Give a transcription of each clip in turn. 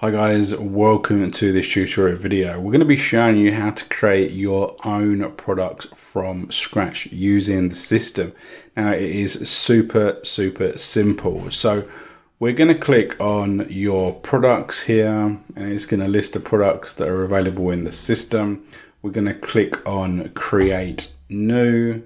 Hi guys, welcome to this tutorial video. We're going to be showing you how to create your own products from scratch using the system. Now it is super simple. So we're going to click on your products here and it's going to list the products that are available in the system. We're going to click on create new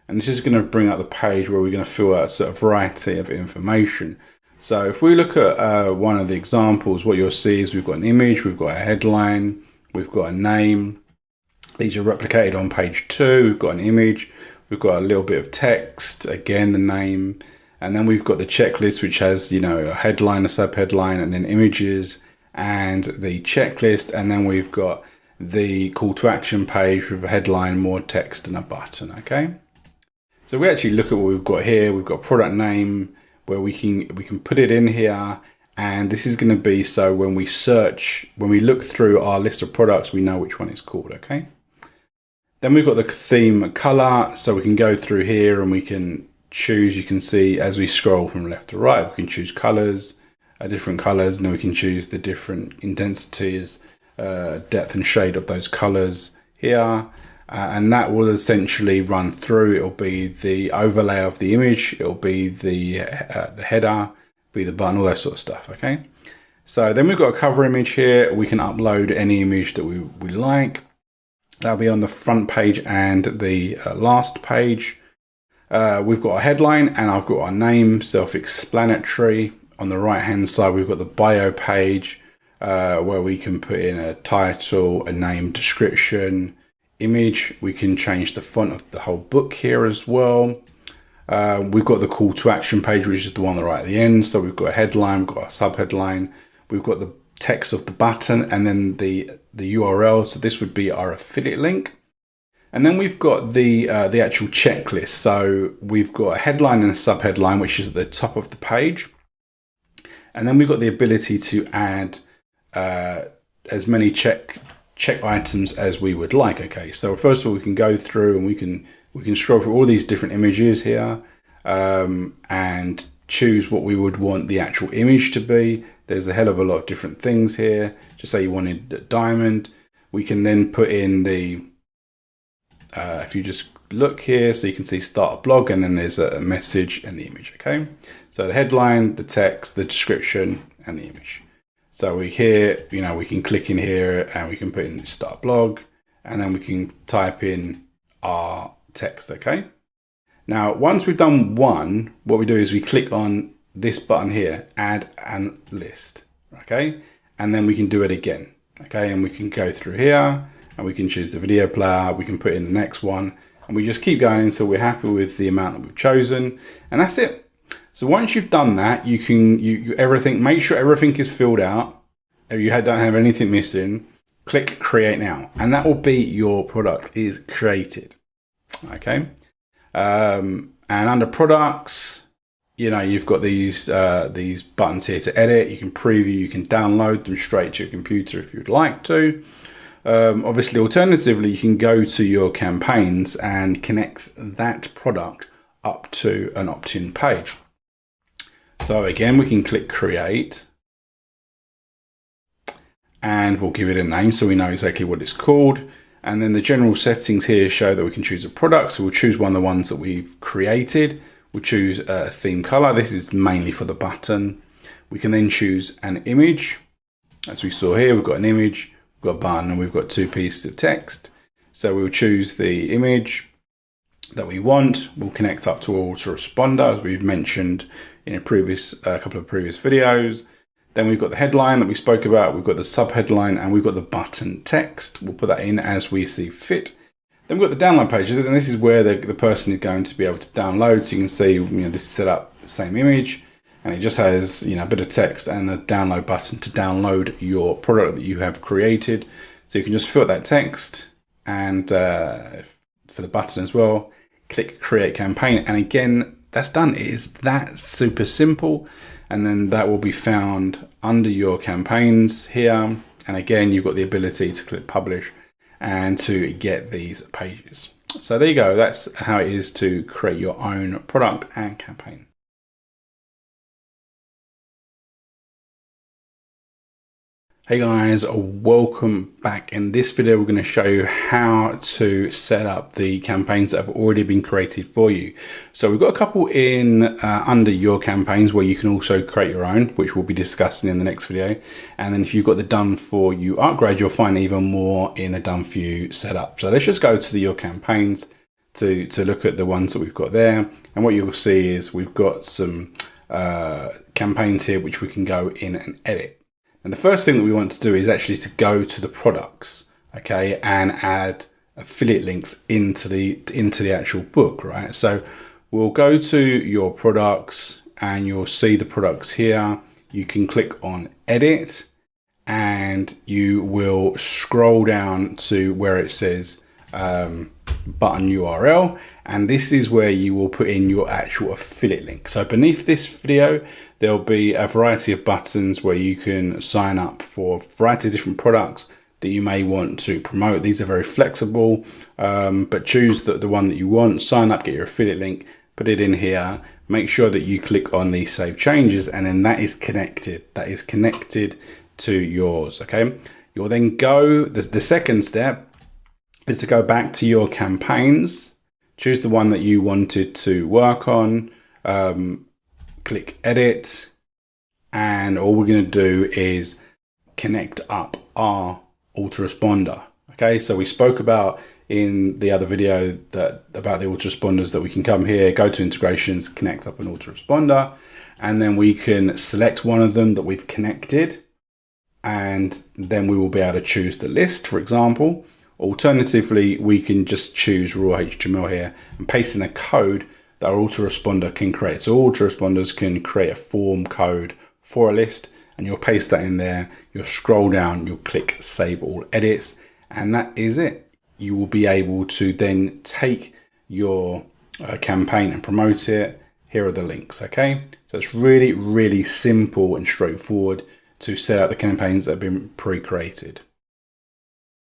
and this is going to bring up the page where we're going to fill out a variety of information. So if we look at one of the examples, what you'll see is we've got an image, we've got a headline, we've got a name. These are replicated on page 2. We've got an image, we've got a little bit of text, again the name, and then we've got the checklist which has, you know, a headline, a subheadline, and then images and the checklist, and then we've got the call to action page with a headline, more text, and a button. Okay, so we actually look at what we've got here. We've got product name, where we can put it in here, and this is going to be so when we search, when we look through our list of products, we know which one it's called. Okay, then we've got the theme color, so we can go through here and we can choose. You can see as we scroll from left to right, we can choose colors, different colors, and then we can choose the different intensities, depth and shade of those colors here. And that will essentially run through. It'll be the overlay of the image, it'll be the header, be the button, all that sort of stuff. Okay, so then we've got a cover image here. We can upload any image that we like. That'll be on the front page and the last page. We've got a headline and I've got our name, self-explanatory. On the right hand side we've got the bio page, where we can put in a title, a name, description, image. We can change the font of the whole book here as well. We've got the call to action page, which is the one right at the end. So we've got a headline, we've got a subheadline, we've got the text of the button, and then the URL. So this would be our affiliate link. And then we've got the actual checklist. So we've got a headline and a subheadline, which is at the top of the page. And then we've got the ability to add as many check items as we would like. Okay, so first of all we can go through and we can scroll through all these different images here, and choose what we would want the actual image to be. There's a hell of a lot of different things here. Just say you wanted a diamond, we can then put in the if you just look here, so you can see start a blog, and then there's a message and the image. Okay, so the headline, the text, the description, and the image. So we here, you know, we can click in here and we can put in start blog, and then we can type in our text. Okay, now once we've done one, what we do is we click on this button here, add and list. Okay, and then we can do it again. Okay, and we can go through here and we can choose the video player, we can put in the next one, and we just keep going until we're happy with the amount that we've chosen, and that's it. So once you've done that, you can everything, make sure everything is filled out. If you don't have anything missing, click create now, and that will be your product is created. Okay, and under products, you know, you've got these buttons here to edit. You can preview, you can download them straight to your computer if you'd like to. Obviously, alternatively, you can go to your campaigns and connect that product up to an opt-in page. So again, we can click create and we'll give it a name so we know exactly what it's called. And then the general settings here show that we can choose a product. So we'll choose one of the ones that we've created. We'll choose a theme color. This is mainly for the button. We can then choose an image. As we saw here, we've got an image, we've got a button, and we've got 2 pieces of text. So we'll choose the image that we want. We'll connect up to autoresponder, as we've mentioned in a couple of previous videos. Then we've got the headline that we spoke about, we've got the subheadline, and we've got the button text. We'll put that in as we see fit. Then we've got the download pages, and this is where the person is going to be able to download. So you can see, you know, this is set up the same image, and it just has, you know, a bit of text and the download button to download your product that you have created. So you can just fill out that text, and for the button as well, click create campaign, and again, that's done. It is that super simple. And then that will be found under your campaigns here. And again, you've got the ability to click publish and to get these pages. So there you go. That's how it is to create your own product and campaign. Hey guys, welcome back. In this video, we're going to show you how to set up the campaigns that have already been created for you. So we've got a couple in under your campaigns where you can also create your own, which we'll be discussing in the next video. And then if you've got the done for you upgrade, you'll find even more in the done for you setup. So let's just go to your campaigns to look at the ones that we've got there. And what you'll see is we've got some campaigns here which we can go in and edit. And the first thing that we want to do is actually to go to the products, okay, and add affiliate links into the actual book, right? So we'll go to your products and you'll see the products here. You can click on edit and you will scroll down to where it says button URL, and this is where you will put in your actual affiliate link. So beneath this video there'll be a variety of buttons where you can sign up for a variety of different products that you may want to promote. These are very flexible, but choose the one that you want, sign up, get your affiliate link, put it in here, make sure that you click on the save changes, and then that is connected to yours. Okay, you'll then go, the second step is to go back to your campaigns, choose the one that you wanted to work on, click edit, and all we're going to do is connect up our autoresponder. Okay, so we spoke about in the other video about the autoresponders that we can come here, go to integrations, connect up an autoresponder, and then we can select one of them that we've connected, and then we will be able to choose the list, for example. Alternatively, we can just choose raw HTML here and paste in a code that our autoresponder can create. So autoresponders can create a form code for a list, and you'll paste that in there. You'll scroll down, you'll click save all edits, and that is it. You will be able to then take your campaign and promote it. Here are the links, okay? So it's really, really simple and straightforward to set up the campaigns that have been pre-created.